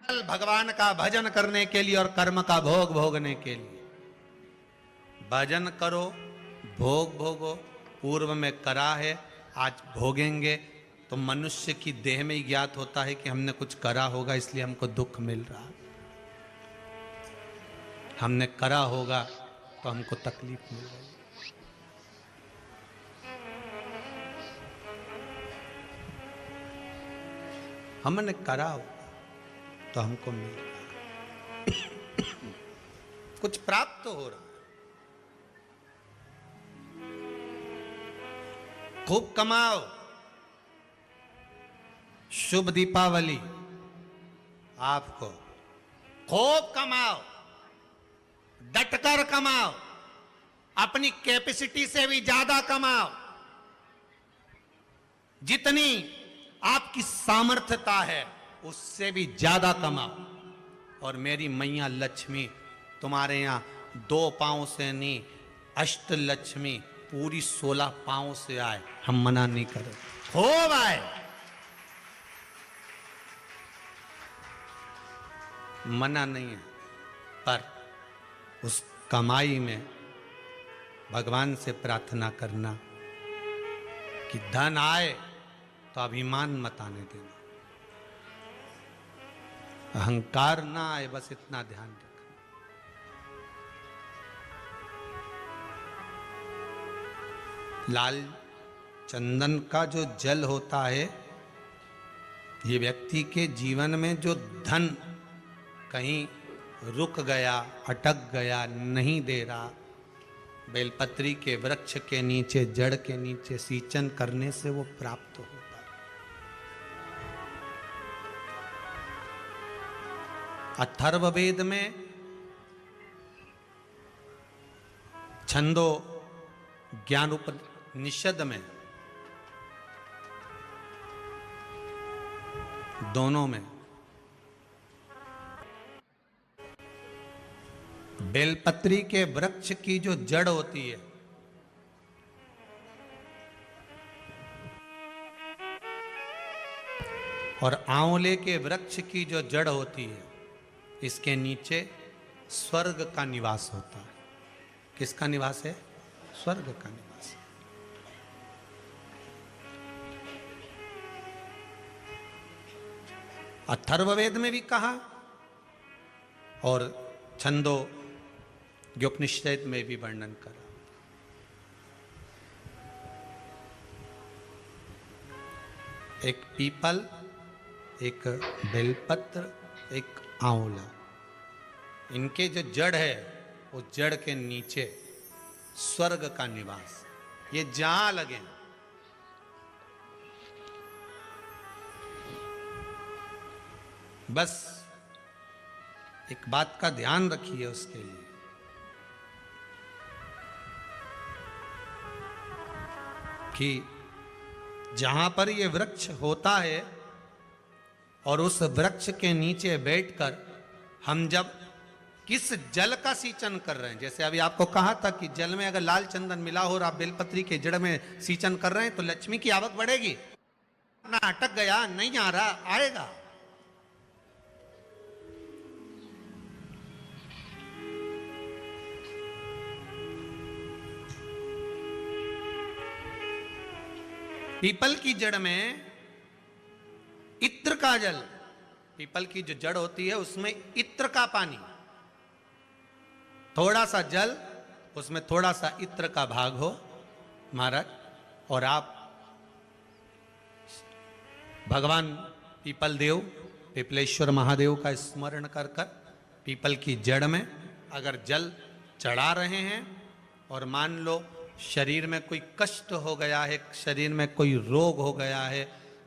भगवान का भजन करने के लिए और कर्म का भोग भोगने के लिए। भजन करो, भोग भोगो, पूर्व में करा है, आज भोगेंगे। तो मनुष्य की देह में ही ज्ञात होता है कि हमने कुछ करा होगा, इसलिए हमको दुख मिल रहा। हमने करा होगा तो हमको तकलीफ मिल रही। हमने करा होगा तो हमको मिल रहा, कुछ प्राप्त तो हो रहा। खूब कमाओ, शुभ दीपावली आपको। खूब कमाओ, डटकर कमाओ, अपनी कैपेसिटी से भी ज्यादा कमाओ, जितनी आपकी सामर्थ्यता है उससे भी ज्यादा कमाओ। और मेरी मैया लक्ष्मी तुम्हारे यहां 2 पांव से नहीं, अष्ट लक्ष्मी पूरी 16 पांव से आए, हम मना नहीं करें, खूब आए। मना नहीं है, पर उस कमाई में भगवान से प्रार्थना करना कि धन आए तो अभिमान मत आने देना, अहंकार ना आए, बस इतना ध्यान रखना। लाल चंदन का जो जल होता है, ये व्यक्ति के जीवन में जो धन कहीं रुक गया, अटक गया, नहीं दे रहा, बेलपत्री के वृक्ष के नीचे, जड़ के नीचे सींचन करने से वो प्राप्त होता है। अथर्ववेद में छंदो ज्ञान उपनिषद में, दोनों में बेलपत्री के वृक्ष की जो जड़ होती है, और आंवले के वृक्ष की जो जड़ होती है, इसके नीचे स्वर्ग का निवास होता है। किसका निवास है? स्वर्ग का निवास। अथर्ववेद में भी कहा और छंदो उपनिषद में भी वर्णन करा। एक पीपल, एक बेलपत्र, एक आंवला, इनके जो जड़ है वो जड़ के नीचे स्वर्ग का निवास। ये जहां लगे, बस एक बात का ध्यान रखिए उसके लिए कि जहां पर ये वृक्ष होता है और उस वृक्ष के नीचे बैठकर हम जब किस जल का सींचन कर रहे हैं, जैसे अभी आपको कहा था कि जल में अगर लाल चंदन मिला हो और आप बेलपत्री के जड़ में सींचन कर रहे हैं तो लक्ष्मी की आवक बढ़ेगी। ना अटक गया, नहीं आ रहा, आएगा। पीपल की जड़ में इत्र का जल, पीपल की जो जड़ होती है उसमें इत्र का पानी, थोड़ा सा जल, उसमें थोड़ा सा इत्र का भाग हो महाराज, और आप भगवान पीपल देव, पिपलेश्वर महादेव का स्मरण कर कर पीपल की जड़ में अगर जल चढ़ा रहे हैं और मान लो शरीर में कोई कष्ट हो गया है, शरीर में कोई रोग हो गया है,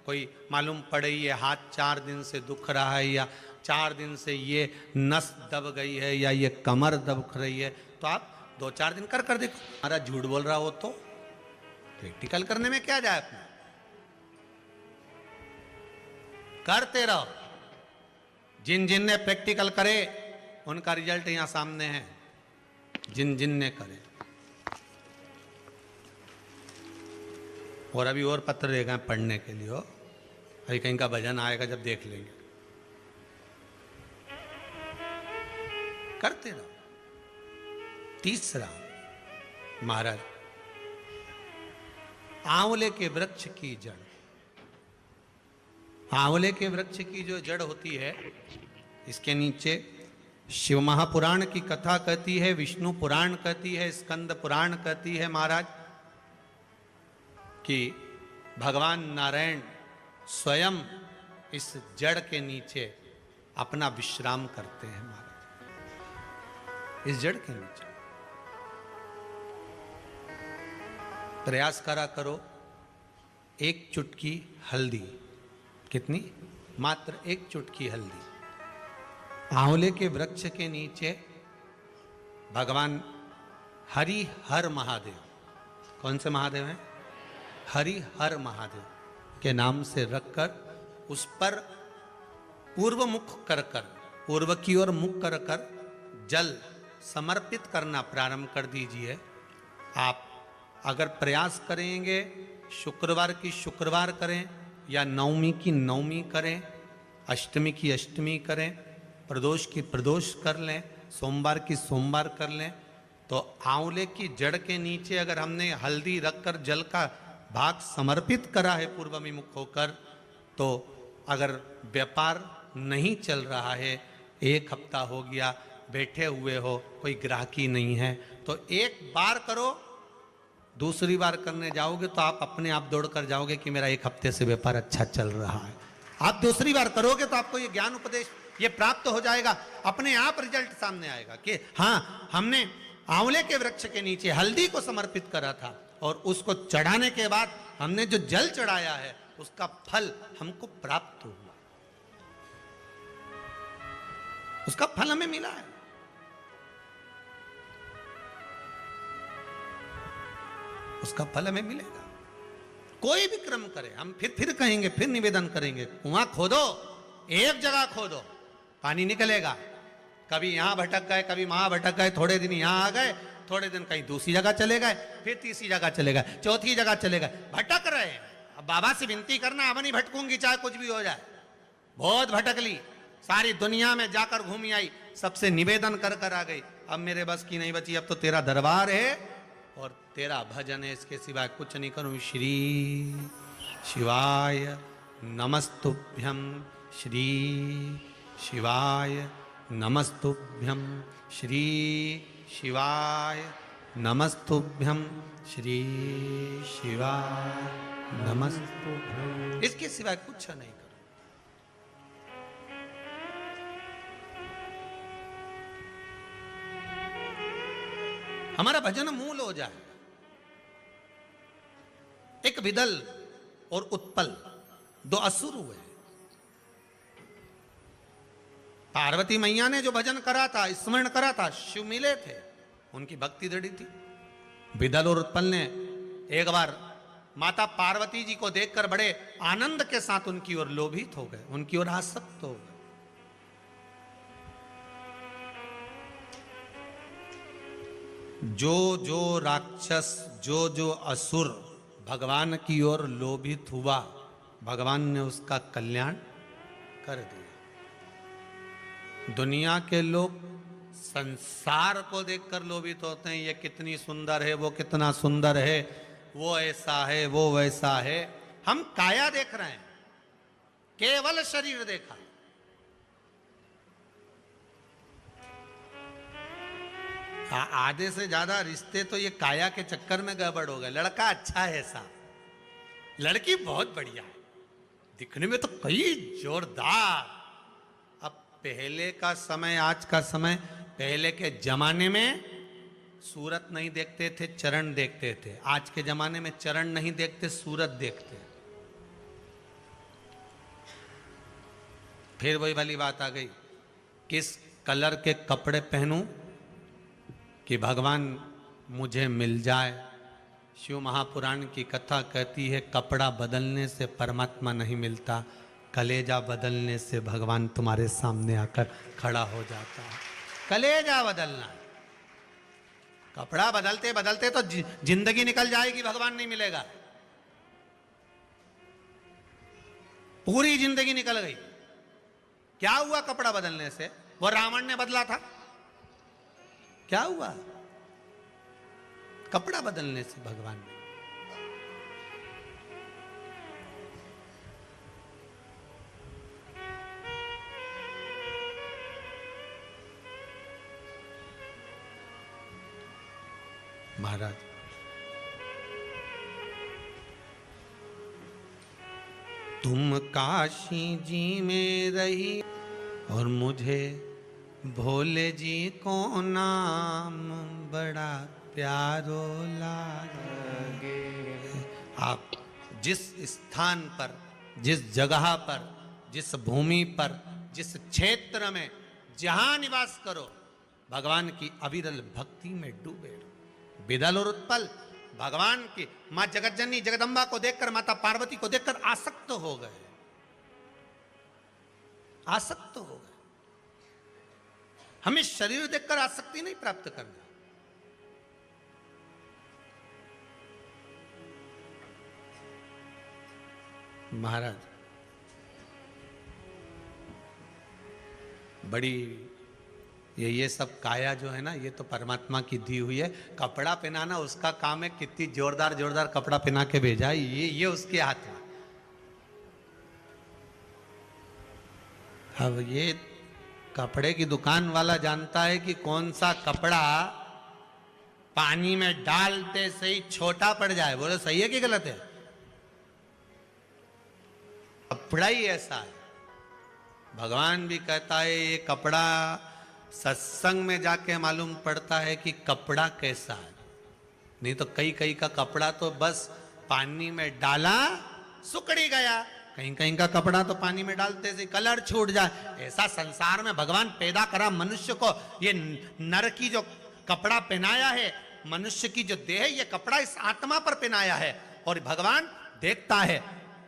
कोई मालूम पड़े ये हाथ 4 दिन से दुख रहा है, या 4 दिन से ये नस दब गई है, या ये कमर दब रही है, तो आप 2-4 दिन कर देखो। हमारा झूठ बोल रहा हो तो प्रैक्टिकल करने में क्या जाए, अपना करते रहो। जिन जिन ने प्रैक्टिकल करे उनका रिजल्ट यहां सामने है, जिन जिन ने करे। और अभी और पत्र देगा पढ़ने के लिए हो, अभी कहीं का भजन आएगा जब देख लेंगे। करते रहो। तीसरा, महाराज, आंवले के वृक्ष की जड़। आंवले के वृक्ष की जो जड़ होती है, इसके नीचे शिव महापुराण की कथा कहती है, विष्णु पुराण कहती है, स्कंद पुराण कहती है महाराज कि भगवान नारायण स्वयं इस जड़ के नीचे अपना विश्राम करते हैं महाराज, इस जड़ के नीचे। प्रयास करा करो, एक चुटकी हल्दी, कितनी? मात्र एक चुटकी हल्दी, आंवले के वृक्ष के नीचे भगवान हरि हर महादेव, कौन से महादेव हैं? हरि हर महादेव के नाम से रखकर उस पर पूर्व मुख कर कर, पूर्व की ओर मुख कर कर जल समर्पित करना प्रारंभ कर दीजिए। आप अगर प्रयास करेंगे, शुक्रवार की शुक्रवार करें या नवमी की नवमी करें, अष्टमी की अष्टमी करें, प्रदोष की प्रदोष कर लें, सोमवार की सोमवार कर लें, तो आंवले की जड़ के नीचे अगर हमने हल्दी रखकर जल का भाग समर्पित करा है पूर्वभिमुख होकर, तो अगर व्यापार नहीं चल रहा है, एक हफ्ता हो गया बैठे हुए हो, कोई ग्राहकी नहीं है, तो एक बार करो, दूसरी बार करने जाओगे तो आप अपने आप दौड़ कर जाओगे कि मेरा एक हफ्ते से व्यापार अच्छा चल रहा है। आप दूसरी बार करोगे तो आपको ये ज्ञान उपदेश ये प्राप्त हो जाएगा, अपने आप रिजल्ट सामने आएगा कि हाँ, हमने आंवले के वृक्ष के नीचे हल्दी को समर्पित करा था और उसको चढ़ाने के बाद हमने जो जल चढ़ाया है उसका फल हमको प्राप्त हुआ, उसका फल हमें मिला है। उसका फल हमें मिलेगा। कोई भी क्रम करे, हम फिर कहेंगे, फिर निवेदन करेंगे, कुआं खोदो, एक जगह खोदो, पानी निकलेगा। कभी यहां भटक गए, कभी वहां भटक गए, थोड़े दिन यहां आ गए, थोड़े दिन कहीं दूसरी जगह चले गए, फिर तीसरी जगह चले गए, चौथी जगह चले गए, भटक रहे हैं। अब बाबा से विनती करना, अब नहीं भटकूंगी चाहे कुछ भी हो जाए। बहुत भटक ली, सारी दुनिया में जाकर घूमी आई, सबसे निवेदन कर कर आ गई, अब मेरे बस की नहीं बची, अब तो तेरा दरबार है और तेरा भजन है, इसके सिवाय कुछ नहीं करूं। श्री शिवाय नमस्तुभ्यं, श्री शिवाय नमस्तुभ्यं, श्री शिवाय नमस्तुभ्यं, श्री शिवाय नमस्तुभ्यं, इसके सिवाय कुछ नहीं करो। हमारा भजन मूल हो जाए। एक विदल और उत्पल दो असुर हुए। पार्वती मैया ने जो भजन करा था, स्मरण करा था, शिव मिले थे, उनकी भक्ति दृढ़ थी। विदल और उत्पल ने एक बार माता पार्वती जी को देखकर बड़े आनंद के साथ उनकी ओर लोभित हो गए, उनकी ओर आसक्त हो गए। जो जो राक्षस, जो जो असुर भगवान की ओर लोभित हुआ, भगवान ने उसका कल्याण कर दिया। दुनिया के लोग संसार को देखकर लोभित होते हैं, ये कितनी सुंदर है, वो कितना सुंदर है, वो ऐसा है, वो वैसा है। हम काया देख रहे हैं, केवल शरीर देखा। आधे से ज्यादा रिश्ते तो ये काया के चक्कर में गड़बड़ हो गए। लड़का अच्छा है सा, लड़की बहुत बढ़िया है, दिखने में तो कई जोरदार। अब पहले का समय, आज का समय, पहले के जमाने में सूरत नहीं देखते थे, चरण देखते थे। आज के जमाने में चरण नहीं देखते, सूरत देखते। फिर वही वाली बात आ गई, किस कलर के कपड़े पहनूं कि भगवान मुझे मिल जाए। शिव महापुराण की कथा कहती है, कपड़ा बदलने से परमात्मा नहीं मिलता, कलेजा बदलने से भगवान तुम्हारे सामने आकर खड़ा हो जाता है। कलेजा बदलना, कपड़ा बदलते बदलते तो जिंदगी निकल जाएगी, भगवान नहीं मिलेगा। पूरी जिंदगी निकल गई। क्या हुआ कपड़ा बदलने से? वो रावण ने बदला था, क्या हुआ? कपड़ा बदलने से भगवान ने महाराज तुम काशी जी में रही और मुझे भोले जी को नाम बड़ा प्यारो लागे। आप जिस स्थान पर, जिस जगह पर, जिस भूमि पर, जिस क्षेत्र में जहां निवास करो, भगवान की अविरल भक्ति में डूबे रहो। विदल और उत्पल भगवान की मां जगतजननी जगदम्बा को देखकर, माता पार्वती को देखकर आसक्त हो गए, आसक्त हो गए। हमें शरीर देखकर आसक्ति नहीं प्राप्त करना। महाराज बड़ी ये सब काया जो है ना, ये तो परमात्मा की दी हुई है। कपड़ा पहनाना उसका काम है, कितनी जोरदार जोरदार कपड़ा पहना के भेजा है, ये उसके हाथ में। अब ये कपड़े की दुकान वाला जानता है कि कौन सा कपड़ा पानी में डालते से ही छोटा पड़ जाए। बोले सही है कि गलत है? कपड़ा ही ऐसा है। भगवान भी कहता है ये कपड़ा, सत्संग में जाके मालूम पड़ता है कि कपड़ा कैसा है। नहीं तो कई कई का कपड़ा तो बस पानी में डाला सुकड़ी गया, कहीं कहीं का कपड़ा तो पानी में डालते से कलर छूट जाए। ऐसा संसार में भगवान पैदा करा मनुष्य को। ये नर की जो कपड़ा पहनाया है, मनुष्य की जो देह है, ये कपड़ा इस आत्मा पर पहनाया है। और भगवान देखता है,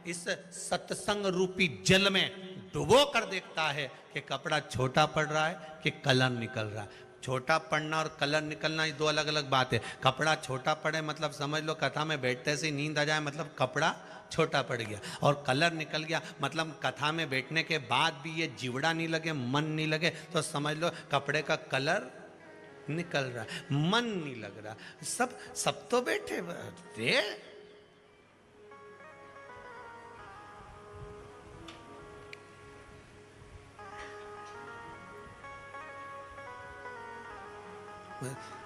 इस सत्संग रूपी जल में डुबो कर देखता है कि कपड़ा छोटा पड़ रहा है कि कलर निकल रहा है। छोटा पड़ना और कलर निकलना ये दो अलग अलग बात है। कपड़ा छोटा पड़े मतलब समझ लो कथा में बैठते से नींद आ जाए, मतलब कपड़ा छोटा पड़ गया। और कलर निकल गया मतलब कथा में बैठने के बाद भी ये जीवड़ा नहीं लगे, मन नहीं लगे, तो समझ लो कपड़े का कलर निकल रहा है, मन नहीं लग रहा। सब तो बैठे रे।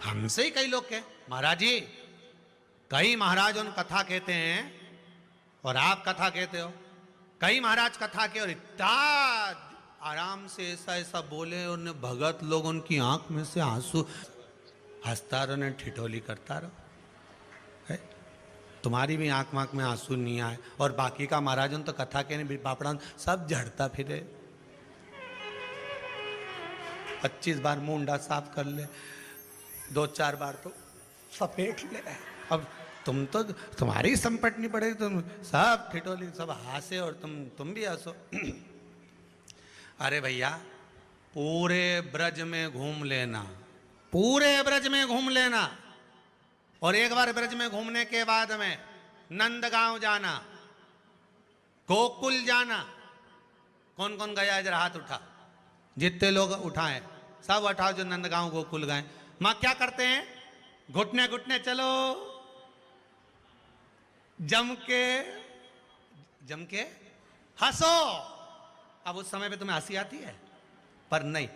हमसे ही कई लोग कहे महाराज जी, कई महाराज उन कथा कहते हैं और आप कथा कहते हो। कई महाराज कथा के और इतना आराम से ऐसा ऐसा बोले, और भगत लोग उनकी आंख में से आंसू, हंसता रहो ने ठिठोली करता रहो। है? तुम्हारी भी आंख में आंसू नहीं आए और बाकी का महाराज उन तो कथा के नहीं बापड़ा सब झड़ता फिरे। 25 बार मुंडा साफ कर ले, 2-4 बार तो सपेट ले। अब तुम तो, तुम्हारी संपट नहीं पड़ेगी, तुम सब ठिठोली, सब हंसे और तुम भी हंसो। अरे भैया, पूरे ब्रज में घूम लेना, पूरे ब्रज में घूम लेना, और एक बार ब्रज में घूमने के बाद में नंदगांव जाना, गोकुल जाना। कौन कौन गया इधर हाथ उठा? जितने लोग उठाए सब उठाओ जो नंदगांव गोकुल गए। मां क्या करते हैं? घुटने घुटने चलो, जम के हंसो। अब उस समय पे तुम्हें हंसी आती है, पर नहीं।